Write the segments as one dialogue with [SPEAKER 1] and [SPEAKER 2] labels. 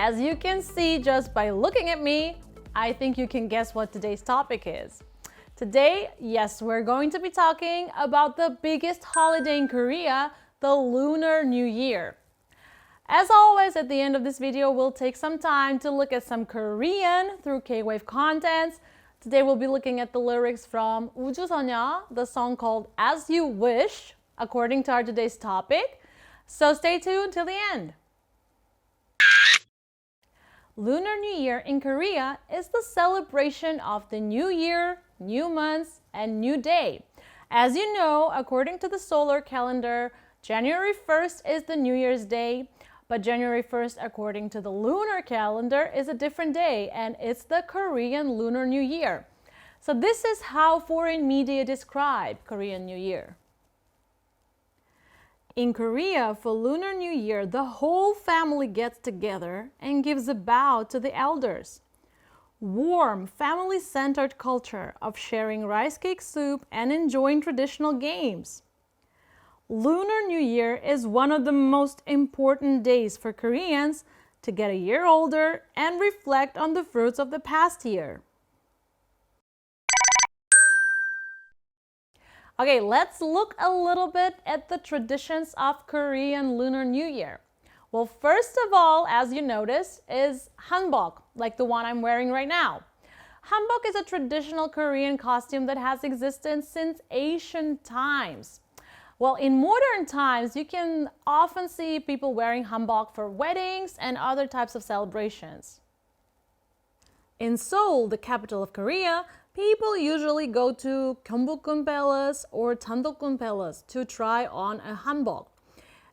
[SPEAKER 1] As you can see just by looking at me, I think you can guess what today's topic is. Today, yes, we're going to be talking about the biggest holiday in Korea, the Lunar New Year. As always, at the end of this video, we'll take some time to look at some Korean through Kwave Content. Today, we'll be looking at the lyrics from 우주소녀, the song called As You Wish, according to our today's topic. So stay tuned till the end. Lunar New Year in Korea is the celebration of the new year, new months, and new day. As you know, according to the solar calendar, January 1st is the New Year's Day, but January 1st, according to the lunar calendar, is a different day, and it's the Korean Lunar New Year. So this is how foreign media describe Korean New Year. In Korea, for Lunar New Year, the whole family gets together and gives a bow to the elders. Warm, family-centered culture of sharing rice cake soup and enjoying traditional games. Lunar New Year is one of the most important days for Koreans to get a year older and reflect on the fruits of the past year. Okay, let's look a little bit at the traditions of Korean Lunar New Year. Well, first of all, as you notice, is Hanbok, like the one I'm wearing right now. Hanbok is a traditional Korean costume that has existed since ancient times. Well, in modern times, you can often see people wearing hanbok for weddings and other types of celebrations. In Seoul, the capital of Korea, people usually go to Gyeongbokgung Palace or Tteokguk Palace to try on a hanbok.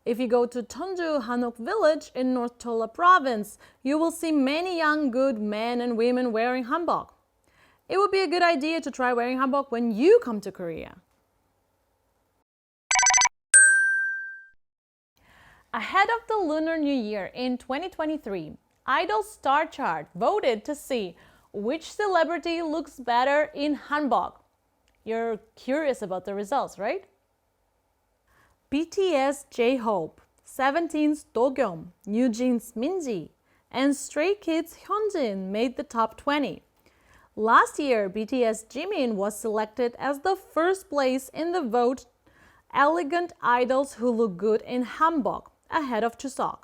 [SPEAKER 1] If you go to Cheonju Hanok Village in North Cholla Province, you will see many young good men and women wearing hanbok. It would be a good idea to try wearing hanbok when you come to Korea. Ahead of the Lunar New Year in 2023, Idol's Star Chart voted to see which celebrity looks better in hanbok. You're curious about the results, right? BTS J-Hope, 17's Do-kyung, NewJeans Minji, and Stray Kids Hyunjin made the top 20. Last year, BTS Jimin was selected as the first place in the vote Elegant Idols Who Look Good in Hanbok, ahead of Chuseok.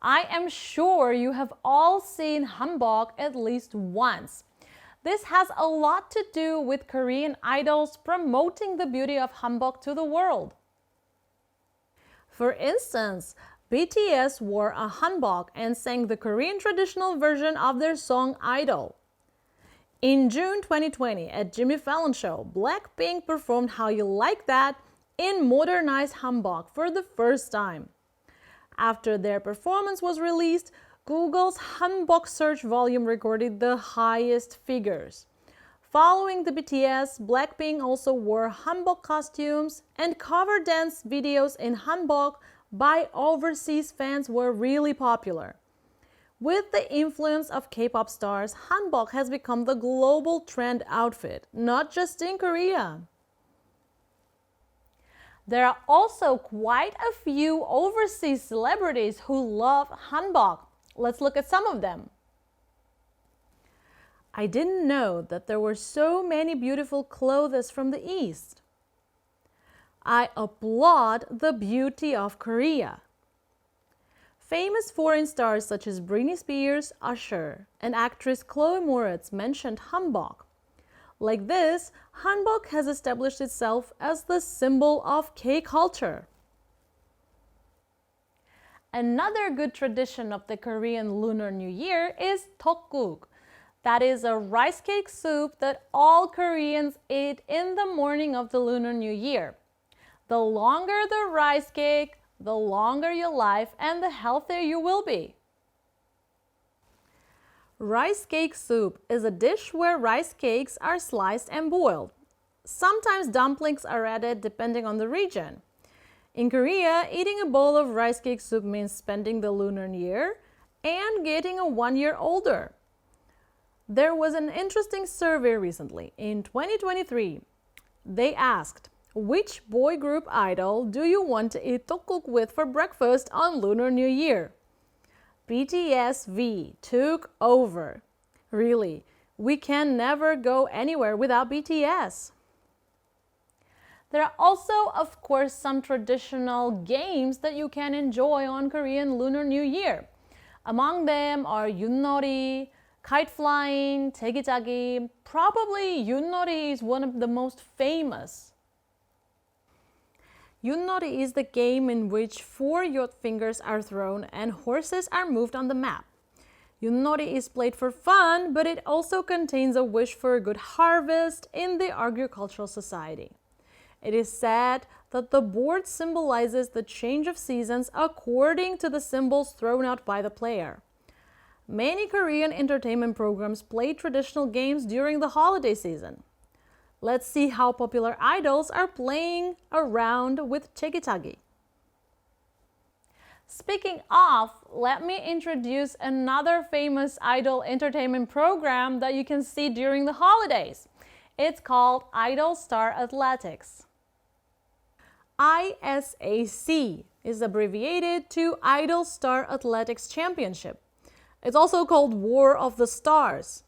[SPEAKER 1] I am sure you have all seen hanbok at least once. This has a lot to do with Korean idols promoting the beauty of hanbok to the world. For instance, BTS wore a hanbok and sang the Korean traditional version of their song Idol. In June 2020, at Jimmy Fallon Show, BLACKPINK performed How You Like That in modernized hanbok for the first time. After their performance was released, Google's hanbok search volume recorded the highest figures. Following the BTS, BLACKPINK also wore hanbok costumes, and cover dance videos in hanbok by overseas fans were really popular. With the influence of K-pop stars, hanbok has become the global trend outfit, not just in Korea. There are also quite a few overseas celebrities who love hanbok. Let's look at some of them. I didn't know that there were so many beautiful clothes from the East. I applaud the beauty of Korea. Famous foreign stars such as Britney Spears, Usher, and actress Chloe Moretz mentioned hanbok. Like this, hanbok has established itself as the symbol of Kculture. Another good tradition of the Korean Lunar New Year is Tteokguk. That is a rice cake soup that all Koreans eat in the morning of the Lunar New Year. The longer the rice cake, the longer your life and the healthier you will be. Rice cake soup is a dish where rice cakes are sliced and boiled. Sometimes dumplings are added depending on the region. In Korea, eating a bowl of rice cake soup means spending the Lunar Year and getting 1 year older. There was an interesting survey recently. In 2023, they asked, which boy group idol do you want to eat tteokguk with for breakfast on Lunar New Year? BTS V took over. Really, we can never go anywhere without BTS. There are also, of course, some traditional games that you can enjoy on Korean Lunar New Year. Among them are Yutnori, kite flying, Tteokguk. Probably Yutnori is one of the most famous. Yutnori is the game in which 4 yacht fingers are thrown and horses are moved on the map. Yutnori is played for fun, but it also contains a wish for a good harvest in the agricultural society. It is said that the board symbolizes the change of seasons according to the symbols thrown out by the player. Many Korean entertainment programs play traditional games during the holiday season. Let's see how popular idols are playing around with Tteokguk. Speaking of, let me introduce another famous idol entertainment program that you can see during the holidays. It's called Idol Star Athletics. ISAC is abbreviated to Idol Star Athletics Championship. It's also called War of the Stars.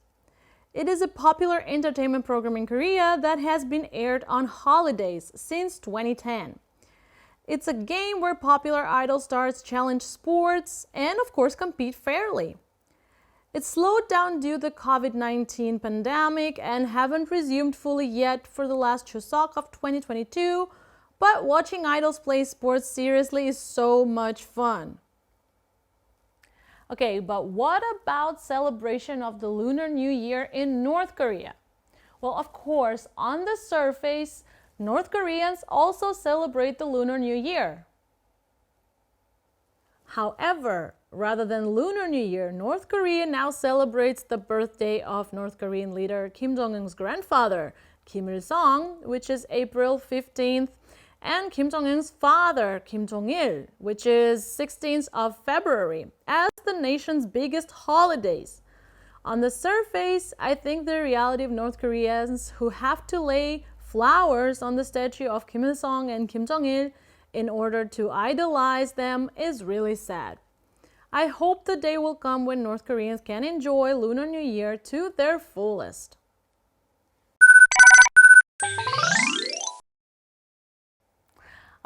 [SPEAKER 1] It is a popular entertainment program in Korea that has been aired on holidays since 2010. It's a game where popular idol stars challenge sports and, of course, compete fairly. It slowed down due to the COVID-19 pandemic and haven't resumed fully yet for the last Chuseok of 2022, but watching idols play sports seriously is so much fun. Okay, but what about celebration of the Lunar New Year in North Korea? Well, of course, on the surface, North Koreans also celebrate the Lunar New Year. However, rather than Lunar New Year, North Korea now celebrates the birthday of North Korean leader Kim Jong-un's grandfather, Kim Il-sung, which is April 15th, and Kim Jong-un's father, Kim Jong-il, which is 16th of February, as the nation's biggest holidays. On the surface, I think the reality of North Koreans who have to lay flowers on the statue of Kim Il-sung and Kim Jong-il in order to idolize them is really sad. I hope the day will come when North Koreans can enjoy Lunar New Year to their fullest.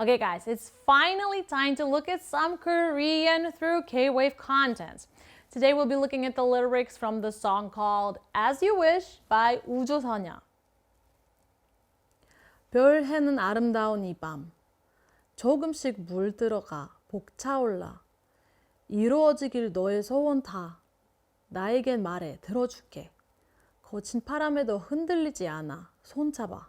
[SPEAKER 1] Okay guys, it's finally time to look at some Korean through Kwave Content. Today we'll be looking at the lyrics from the song called As You Wish by 우주소녀. 별 해는 아름다운 이 밤 조금씩 물들어가 벅차올라 이루어지길 너의 소원 다 나에겐 말해 들어줄게 거친 바람에도 흔들리지 않아 손잡아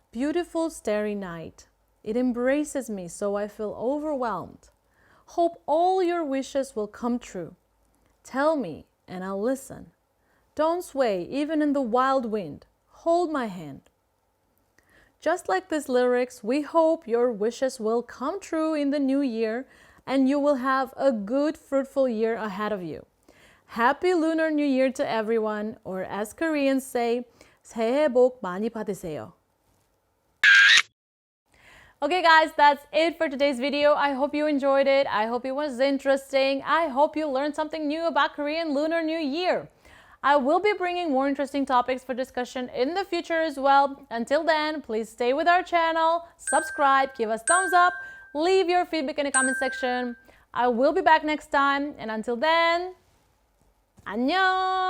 [SPEAKER 1] Beautiful starry night. It embraces me so I feel overwhelmed. Hope all your wishes will come true. Tell me and I'll listen. Don't sway even in the wild wind. Hold my hand. Just like these lyrics, we hope your wishes will come true in the new year and you will have a good, fruitful year ahead of you. Happy Lunar New Year to everyone, or as Koreans say, 새해 복 많이 받으세요. Okay guys, that's it for today's video. I hope you enjoyed it. I hope it was interesting. I hope you learned something new about Korean Lunar New Year. I will be bringing more interesting topics for discussion in the future as well. Until then, please stay with our channel, subscribe, give us thumbs up, leave your feedback in the comment section. I will be back next time, and until then, 안녕!